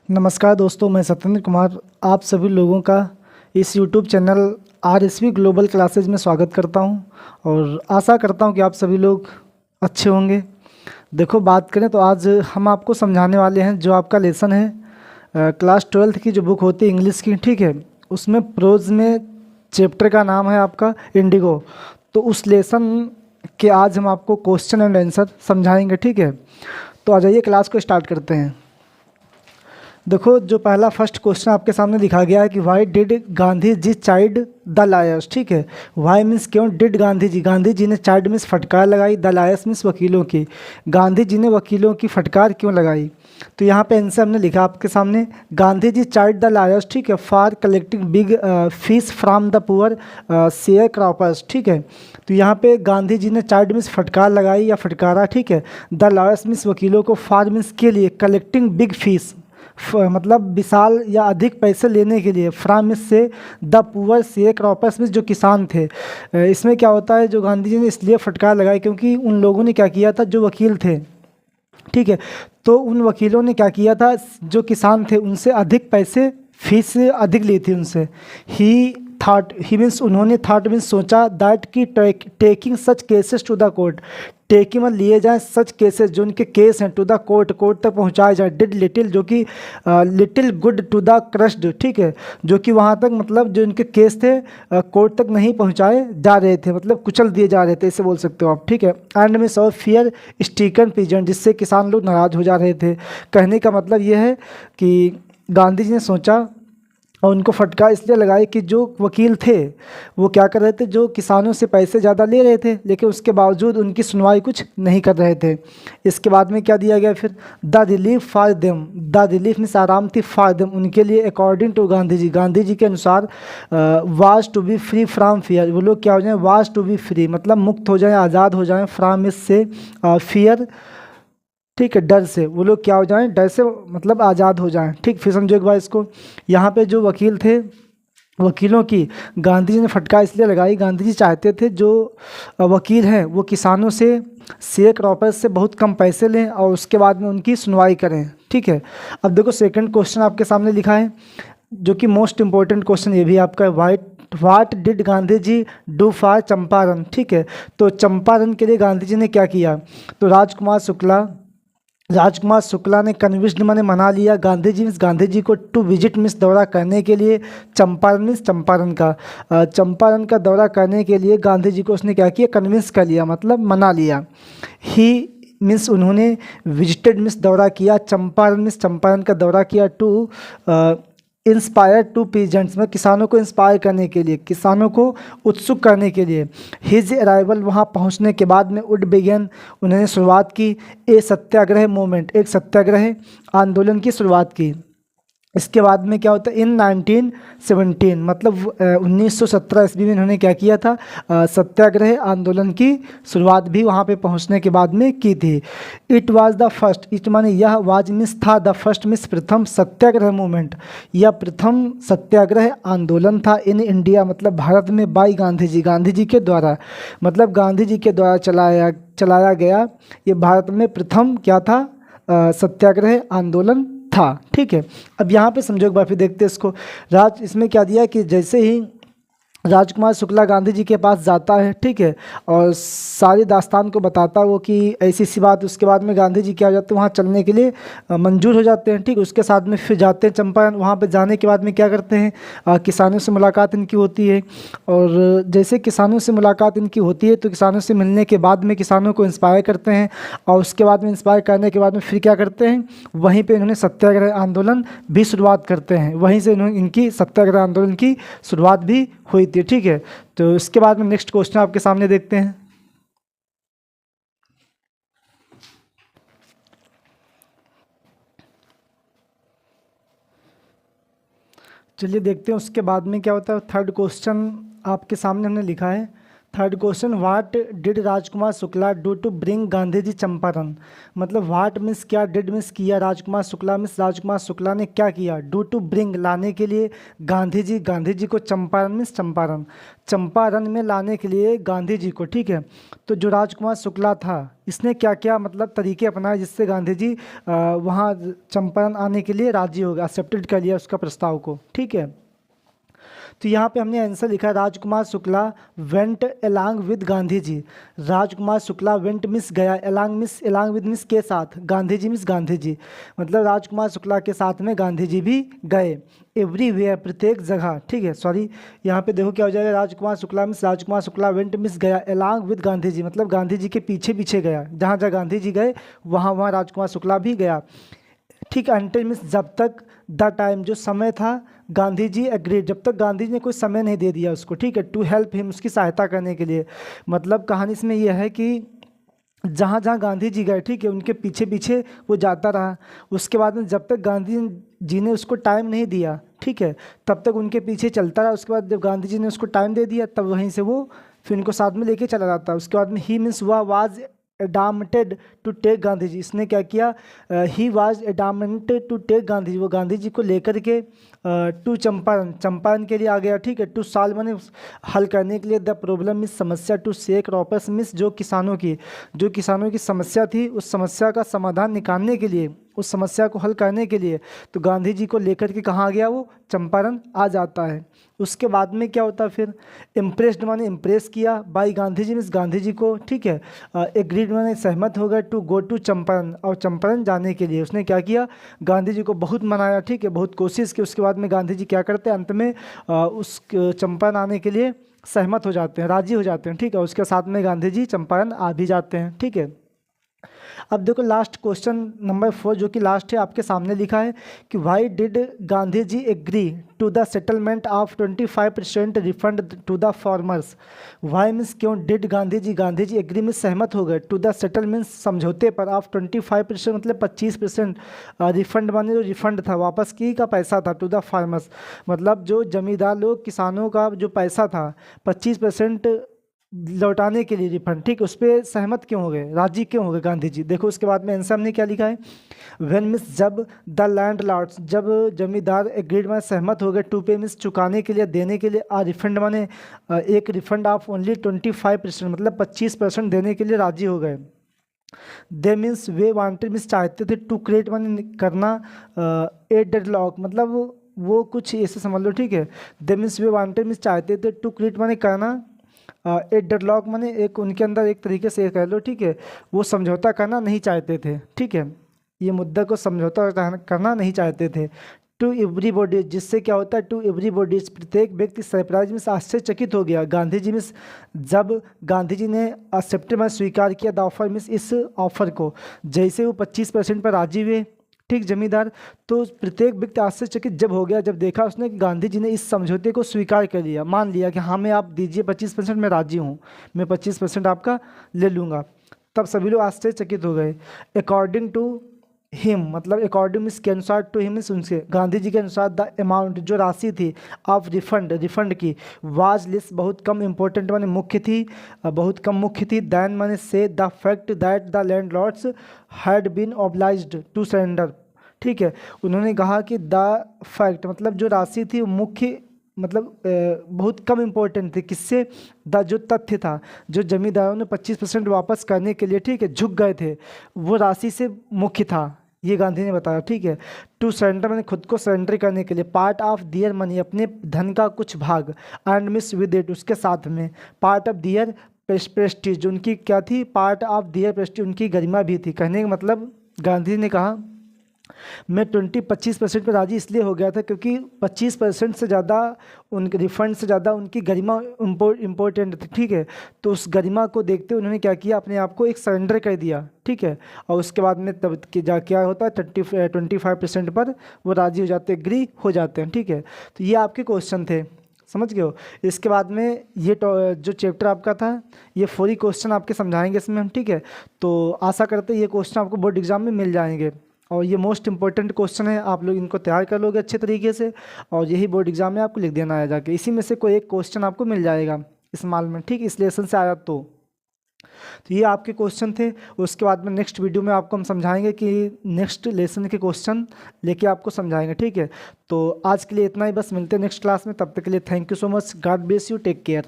नमस्कार दोस्तों, मैं सत्येंद्र कुमार आप सभी लोगों का इस YouTube channel RSV global classes में स्वागत करता हूं और आशा करता हूं कि आप सभी लोग अच्छे होंगे। देखो, बात करें तो आज हम आपको समझाने वाले हैं जो आपका लेसन है क्लास 12th की जो बुक होती है इंग्लिश की, ठीक है, उसमें प्रोज में चैप्टर का नाम है आपका इंडिगो। तो उस लेसन के आज हम आपको क्वेश्चन एंड आंसर समझाएंगे, ठीक है। तो आ जाइए, क्लास को स्टार्ट करते हैं। देखो, जो पहला फर्स्ट क्वेश्चन आपके सामने दिखा गया है कि why did Gandhi ji chide the lawyers, ठीक है। वाई मीन्स क्यों, डिड गांधी जी ने चाइड मीन्स फटकार लगाई, द लायर्स मीन्स वकीलों की, गांधी जी ने वकीलों की फटकार क्यों लगाई। तो यहाँ पे आंसर हमने लिखा आपके सामने, Gandhi ji chide the lawyers, ठीक है, for collecting big fees from the poor share croppers, ठीक है। तो यहाँ पे गांधी जी ने चाइड मीन्स फटकार लगाई या फटकारा, ठीक है। द लायर्स मीन्स वकीलों को, फॉर मीन्स के लिए, कलेक्टिंग बिग फीस मतलब विशाल या अधिक पैसे लेने के लिए, फ्राम से द पुअर शेयर क्रॉपर्स में जो किसान थे। इसमें क्या होता है, जो गांधी जी ने इसलिए फटकार लगाई क्योंकि उन लोगों ने क्या किया था, जो वकील थे, ठीक है, तो उन वकीलों ने क्या किया था, जो किसान थे उनसे अधिक पैसे, फीस अधिक ली थी उनसे। ही मीन्स उन्होंने, थॉट मीन्स सोचा, दैट की taking such cases to the court, taking मतलब लिए जाएं सच केसेस, जो उनके केस हैं, टू द कोर्ट, कोर्ट तक पहुंचाए जाए। डिड लिटिल, जो कि little good to the crushed, ठीक है, जो कि वहां तक मतलब जो उनके केस थे कोर्ट तक नहीं पहुंचाए जा रहे थे, मतलब कुचल दिए जा रहे थे, इसे बोल सकते हो आप, ठीक है। एंड मीन्स और फियर स्टीकन पीजेंट, जिससे किसान लोग नाराज हो जा रहे थे। कहने का मतलब यह है कि गांधी जी ने सोचा और उनको फटकार इसलिए लगाई कि जो वकील थे वो क्या कर रहे थे, जो किसानों से पैसे ज़्यादा ले रहे थे, लेकिन उसके बावजूद उनकी सुनवाई कुछ नहीं कर रहे थे। इसके बाद में क्या दिया गया फिर, the relief for them, the relief means आराम थी, फॉर देम उनके लिए, अकॉर्डिंग टू गांधी जी के अनुसार, was to be free from fear, वो लोग क्या हो जाएं, वाज टू बी फ्री मतलब मुक्त हो जाएं, आज़ाद हो जाएं, फ्राम इससे फियर, ठीक है, डर से, वो लोग क्या हो जाएं, डर से मतलब आज़ाद हो जाएं, ठीक। फिर समझो एक बार इसको, यहाँ पे जो वकील थे, वकीलों की गांधी जी ने फटकार इसलिए लगाई, गांधी जी चाहते थे जो वकील हैं वो किसानों से, शेयर क्रॉपर्स से बहुत कम पैसे लें और उसके बाद में उनकी सुनवाई करें, ठीक है। अब देखो, सेकंड क्वेश्चन आपके सामने लिखा है, जो कि मोस्ट इंपॉर्टेंट क्वेश्चन ये भी आपका है, what did Gandhi ji do for Champaran, ठीक है। तो चंपारण के लिए गांधी जी ने क्या किया, तो राजकुमार शुक्ला ने कन्विंस्ड माने मना लिया गांधी जी को टू विजिट मीन्स दौरा करने के लिए, चंपारण मीन्स चंपारण का दौरा करने के लिए गांधी जी को उसने क्या किया, कन्विंस कर लिया, मतलब मना लिया। ही मीन्स उन्होंने, विजिटेड मीन्स दौरा किया, चंपारण मीन्स चंपारण का दौरा किया, टू इंस्पायर टू पीजेंट्स में किसानों को इंस्पायर करने के लिए, किसानों को उत्सुक करने के लिए। हिज अराइवल, वहाँ पहुँचने के बाद में, वुड बिगेन उन्होंने शुरुआत की, ए सत्याग्रह मूवमेंट, एक सत्याग्रह आंदोलन की शुरुआत की। इसके बाद में क्या होता है, इन 1917 मतलब 1917 ईस्वी में इन्होंने क्या किया था, सत्याग्रह आंदोलन की शुरुआत भी वहाँ पे पहुँचने के बाद में की थी। It was the first, it माने यह, वाज मिस था, द फर्स्ट मिस प्रथम सत्याग्रह मूवमेंट, यह प्रथम सत्याग्रह आंदोलन था, इन इंडिया मतलब भारत में, बाई गांधी जी के द्वारा, मतलब गांधी जी के द्वारा चलाया गया ये भारत में प्रथम क्या था, सत्याग्रह आंदोलन था, ठीक है। अब यहाँ पे समझो एक बार फिर देखते हैं इसको। इसमें क्या दिया कि जैसे ही राजकुमार शुक्ला गांधी जी के पास जाता है, ठीक है, और सारी दास्तान को बताता है वो कि ऐसी सी बात, उसके बाद में गांधी जी क्या हो जाते हैं, वहाँ चलने के लिए मंजूर हो जाते हैं, ठीक। उसके साथ में फिर जाते हैं चंपारण, वहाँ पे जाने के बाद में क्या करते हैं, किसानों से मुलाकात इनकी होती है, और जैसे किसानों से मुलाकात इनकी होती है तो किसानों से मिलने के बाद में किसानों को इंस्पायर करते हैं, और उसके बाद में इंस्पायर करने के बाद में फिर क्या करते हैं, वहीं पर इन्होंने सत्याग्रह आंदोलन भी शुरुआत करते हैं, वहीं से इन्होंने इनकी सत्याग्रह आंदोलन की शुरुआत भी हुई थी, ठीक है। तो इसके बाद में नेक्स्ट क्वेश्चन आपके सामने देखते हैं। चलिए देखते हैं उसके बाद में क्या होता है। थर्ड क्वेश्चन आपके सामने हमने लिखा है, third question, what did Rajkumar Shukla do to bring Gandhi ji Champaran. मतलब व्हाट मीन्स क्या, डिड मीन्स किया, राजकुमार शुक्ला मीन्स राजकुमार शुक्ला ने क्या किया, डू टू ब्रिंग लाने के लिए, गांधी जी को चंपारण मीन्स चंपारण, चंपारण में लाने के लिए गांधी जी को। ठीक है, तो जो राजकुमार शुक्ला था इसने क्या क्या मतलब तरीके अपनाए जिससे गांधी जी वहाँ चंपारण आने के लिए राजी हो गए, एक्सेप्टेड कर लिया उसका प्रस्ताव को। ठीक है, तो यहाँ पे हमने आंसर लिखा है Rajkumar Shukla went along with Gandhi ji. Rajkumar Shukla went मिस गया, एलांग विद मिस के साथ, गांधी जी मिस गांधी जी, मतलब राजकुमार शुक्ला के साथ में गांधी जी भी गए। एवरीवेयर प्रत्येक जगह। ठीक है, सॉरी यहाँ पे देखो क्या हो जाएगा, राजकुमार शुक्ला मिस राजकुमार शुक्ला वेंट मिस गया एलांग विद गांधी जी, मतलब गांधी जी के पीछे पीछे गया, जहाँ जहाँ गांधी जी गए वहाँ वहाँ राजकुमार शुक्ला भी गया। ठीक, अंटिल मीन्स जब तक, द टाइम जो समय था, गांधी जी एग्रीड जब तक गांधी जी ने कोई समय नहीं दे दिया उसको। ठीक है, टू हेल्प हिम उसकी सहायता करने के लिए, मतलब कहानी इसमें यह है कि जहाँ जहाँ गांधी जी गए, ठीक है, उनके पीछे पीछे वो जाता रहा। उसके बाद में जब तक गांधी जी ने उसको टाइम नहीं दिया, ठीक है, तब तक उनके पीछे चलता रहा। उसके बाद जब गांधी जी ने उसको टाइम दे दिया तब वहीं से वो फिर उनको साथ में लेके चला जाता। उसके बाद में ही मीन्स हुआ was adamant to take Gandhi ji, इसने क्या किया, he was adamant to take Gandhi ji, वो गांधी जी को लेकर के टू चंपारण, चंपारण के लिए आ गया। ठीक है, टू साल माने हल करने के लिए, द प्रॉब्लम मिस समस्या, टू शेक रॉपर्स मिस जो किसानों की समस्या थी उस समस्या का समाधान निकालने के लिए, उस समस्या को हल करने के लिए, तो गांधी जी को लेकर के कहाँ आ गया, वो चंपारण आ जाता है। उसके बाद में क्या होता है फिर, इम्प्रेस्ड माने इम्प्रेस किया, बाई गांधी जी मीन्स गांधी जी को। ठीक है, एग्रीड माने सहमत हो गए, टू गो टू चंपारण, और चंपारण जाने के लिए उसने क्या किया, गांधी जी को बहुत मनाया। ठीक है, बहुत कोशिश की। उसके बाद में गांधी जी क्या करते हैं, अंत में उस चंपारण आने के लिए सहमत हो जाते हैं, राजी हो जाते हैं। ठीक है, उसके साथ में गांधी जी चंपारण आ भी जाते हैं। ठीक है, अब देखो लास्ट क्वेश्चन नंबर 4 जो कि लास्ट है, आपके सामने लिखा है कि why did Gandhi ji agree to the settlement of 25% refund to the farmers. Why means क्यों, डिड गांधी जी एग्री में सहमत हो गए, टू द सेटलमेंट समझौते पर, ऑफ 25% मतलब 25% रिफंड माने जो रिफंड था, वापस की का पैसा था, टू द फार्मर्स मतलब जो जमींदार लोग किसानों का जो पैसा था 25% लौटाने के लिए रिफंड। ठीक, उस पर सहमत क्यों हो गए, राजी क्यों हो गए गांधी जी। देखो उसके बाद में आंसर हमने क्या लिखा है, वेन मिस जब, द लैंड लॉर्ड्स जब जमींदार एग्रीड में सहमत हो गए, टू पे मिस चुकाने के लिए, देने के लिए, आ रिफंड माने एक रिफंड ऑफ ओनली 25% मतलब 25% देने के लिए राजी हो गए। दे मीन्स वे वांटेड मीन्स चाहते थे, टू क्रिएट माने करना, ए डेडलॉक मतलब वो कुछ ऐसे समझ लो। ठीक है, दे मीन्स वे वांटेड मीन्स चाहते थे, टू क्रिएट माने करना, एक डेडलॉक माने एक उनके अंदर एक तरीके से कह लो। ठीक है, वो समझौता करना नहीं चाहते थे। ठीक है, ये मुद्दा को समझौता करना नहीं चाहते थे। टू एवरीबॉडी जिससे क्या होता है, टू एवरीबॉडी प्रत्येक व्यक्ति सरप्राइज में आश्चर्यचकित हो गया। गांधी जी मिस जब गांधी जी ने एक्सेप्ट में स्वीकार किया द ऑफर मिस इस ऑफर को, जैसे वो 25% पर राजी हुए, ठीक जमींदार, तो प्रत्येक व्यक्ति आश्चर्यचकित जब हो गया जब देखा उसने कि गांधी जी ने इस समझौते को स्वीकार कर लिया, मान लिया कि हाँ मैं आप दीजिए 25%, मैं राजी हूँ, मैं 25% आपका ले लूँगा, तब सभी लोग आश्चर्यचकित हो गए। अकॉर्डिंग टू हिम मतलब अकॉर्डिंग के अनुसार, टू हिम उनसे गांधी जी के अनुसार, द अमाउंट जो राशि थी ऑफ रिफंड की, वाज लेस बहुत कम, इंपॉर्टेंट माने मुख्य थी, बहुत कम मुख्य थी, दैन माने से, the fact that the landlords had been obliged to surrender. ठीक है, उन्होंने कहा कि द फैक्ट मतलब जो राशि थी वो मुख्य मतलब बहुत कम इम्पोर्टेंट थी, किससे, द जो तथ्य था, जो जमींदारों ने 25% वापस करने के लिए, ठीक है, झुक गए थे, वो राशि से मुख्य था, ये गांधी ने बताया। ठीक है, टू सरेंडर मैंने खुद को सरेंडर करने के लिए, पार्ट ऑफ दियर मनी अपने धन का कुछ भाग, एंड मिस विद इट उसके साथ में, पार्ट ऑफ दियर प्रेस्टीज जो उनकी क्या थी, पार्ट ऑफ दियर प्रेस्टीज उनकी गरिमा भी थी। कहने का मतलब गांधी ने कहा मैं 25% पर राजी इसलिए हो गया था क्योंकि 25% से ज़्यादा उनके रिफंड से ज़्यादा उनकी गरिमा इम्पोर्टेंट थी। ठीक है, तो उस गरिमा को देखते उन्होंने क्या किया, अपने आप को एक सरेंडर कर दिया। ठीक है, और उसके बाद में तब क्या होता है 25% पर वो राजी हो जाते, एग्री हो जाते हैं। ठीक है, तो ये आपके क्वेश्चन थे, समझ गए हो। इसके बाद में ये जो चैप्टर आपका था ये 4 ही क्वेश्चन आपके समझाएंगे इसमें हम। ठीक है, तो आशा करते हैं ये क्वेश्चन आपको बोर्ड एग्जाम में मिल जाएंगे, और ये मोस्ट इंपॉर्टेंट क्वेश्चन है, आप लोग इनको तैयार कर लोगे अच्छे तरीके से, और यही बोर्ड एग्जाम में आपको लिख देना है जाके, इसी में से कोई एक क्वेश्चन आपको मिल जाएगा। स्मॉल में, ठीक, इस लेसन से आया तो ये आपके क्वेश्चन थे। उसके बाद में नेक्स्ट वीडियो में आपको हम समझाएंगे कि नेक्स्ट लेसन के क्वेश्चन लेके आपको समझाएंगे, ठीक है। तो आज के लिए इतना ही, बस मिलते हैं नेक्स्ट क्लास में, तब तक के लिए thank you so much, God bless you, take care.